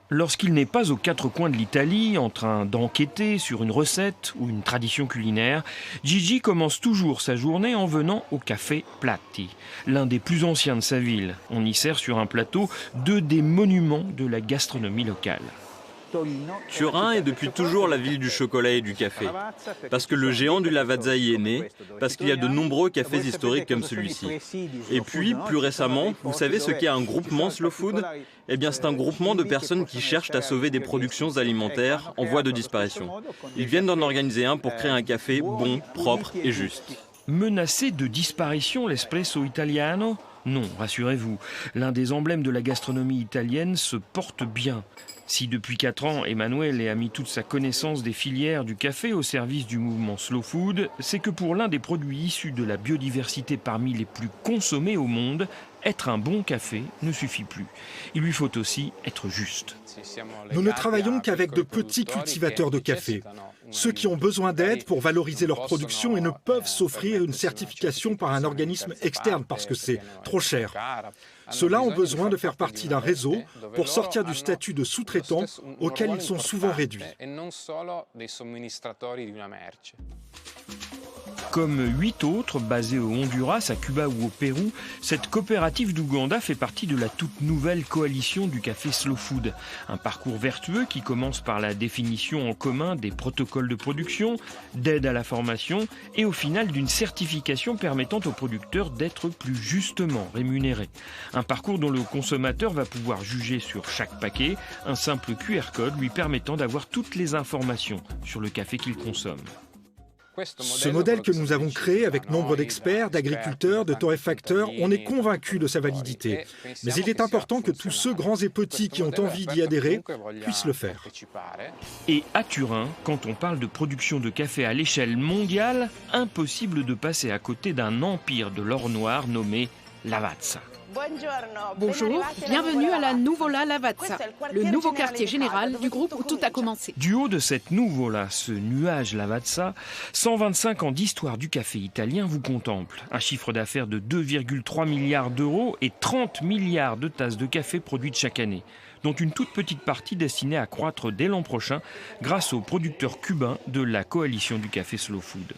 Lorsqu'il n'est pas aux quatre coins de l'Italie, en train d'enquêter sur une recette ou une tradition culinaire, Gigi commence toujours sa journée en venant au café Platti, l'un des plus anciens de sa ville. On y sert sur un plateau deux des monuments de la gastronomie locale. Turin est depuis toujours la ville du chocolat et du café. Parce que le géant du Lavazza y est né, parce qu'il y a de nombreux cafés historiques comme celui-ci. Et puis, plus récemment, vous savez ce qu'est un groupement slow food ? Eh bien, c'est un groupement de personnes qui cherchent à sauver des productions alimentaires en voie de disparition. Ils viennent d'en organiser un pour créer un café bon, propre et juste. Menacé de disparition, l'espresso italiano ? Non, rassurez-vous, l'un des emblèmes de la gastronomie italienne se porte bien. Si depuis 4 ans, Emanuele a mis toute sa connaissance des filières du café au service du mouvement Slow Food, c'est que pour l'un des produits issus de la biodiversité parmi les plus consommés au monde, être un bon café ne suffit plus. Il lui faut aussi être juste. Nous ne travaillons qu'avec de petits cultivateurs de café, ceux qui ont besoin d'aide pour valoriser leur production et ne peuvent s'offrir une certification par un organisme externe parce que c'est trop cher. Ceux-là ont besoin de faire partie d'un réseau pour sortir du statut de sous-traitant auquel ils sont souvent réduits. Comme 8 autres, basés au Honduras, à Cuba ou au Pérou, cette coopérative d'Ouganda fait partie de la toute nouvelle coalition du café Slow Food. Un parcours vertueux qui commence par la définition en commun des protocoles de production, d'aide à la formation et au final d'une certification permettant aux producteurs d'être plus justement rémunérés. Un parcours dont le consommateur va pouvoir juger sur chaque paquet, un simple QR code lui permettant d'avoir toutes les informations sur le café qu'il consomme. Ce modèle que nous avons créé avec nombre d'experts, d'agriculteurs, de torréfacteurs, on est convaincus de sa validité. Mais il est important que tous ceux grands et petits qui ont envie d'y adhérer puissent le faire. Et à Turin, quand on parle de production de café à l'échelle mondiale, impossible de passer à côté d'un empire de l'or noir nommé Lavazza. Bonjour, bienvenue à la Nuvola Lavazza, le nouveau quartier général du groupe où tout a commencé. Du haut de cette Nuvola, ce nuage Lavazza, 125 ans d'histoire du café italien vous contemplent. Un chiffre d'affaires de 2,3 milliards d'euros et 30 milliards de tasses de café produites chaque année, dont une toute petite partie destinée à croître dès l'an prochain grâce aux producteurs cubains de la coalition du café Slow Food.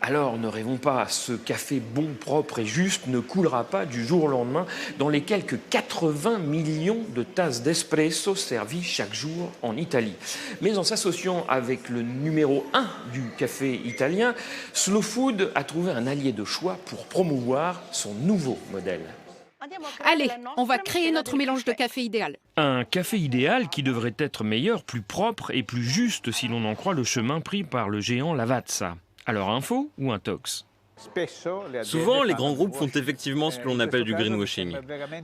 Alors ne rêvons pas, ce café bon, propre et juste ne coulera pas du jour au lendemain dans les quelques 80 millions de tasses d'espresso servies chaque jour en Italie. Mais en s'associant avec le numéro 1 du café italien, Slow Food a trouvé un allié de choix pour promouvoir son nouveau modèle. Allez, on va créer notre mélange de café idéal. Un café idéal qui devrait être meilleur, plus propre et plus juste si l'on en croit le chemin pris par le géant Lavazza. Alors info ou intox ? Souvent, les grands groupes font effectivement ce que l'on appelle du greenwashing.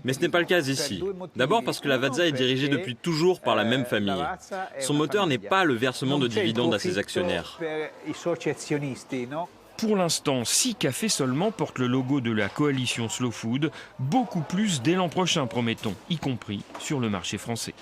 Mais ce n'est pas le cas ici. D'abord parce que Lavazza est dirigé depuis toujours par la même famille. Son moteur n'est pas le versement de dividendes à ses actionnaires. Pour l'instant, 6 cafés seulement portent le logo de la coalition Slow Food, beaucoup plus dès l'an prochain, promettons, y compris sur le marché français.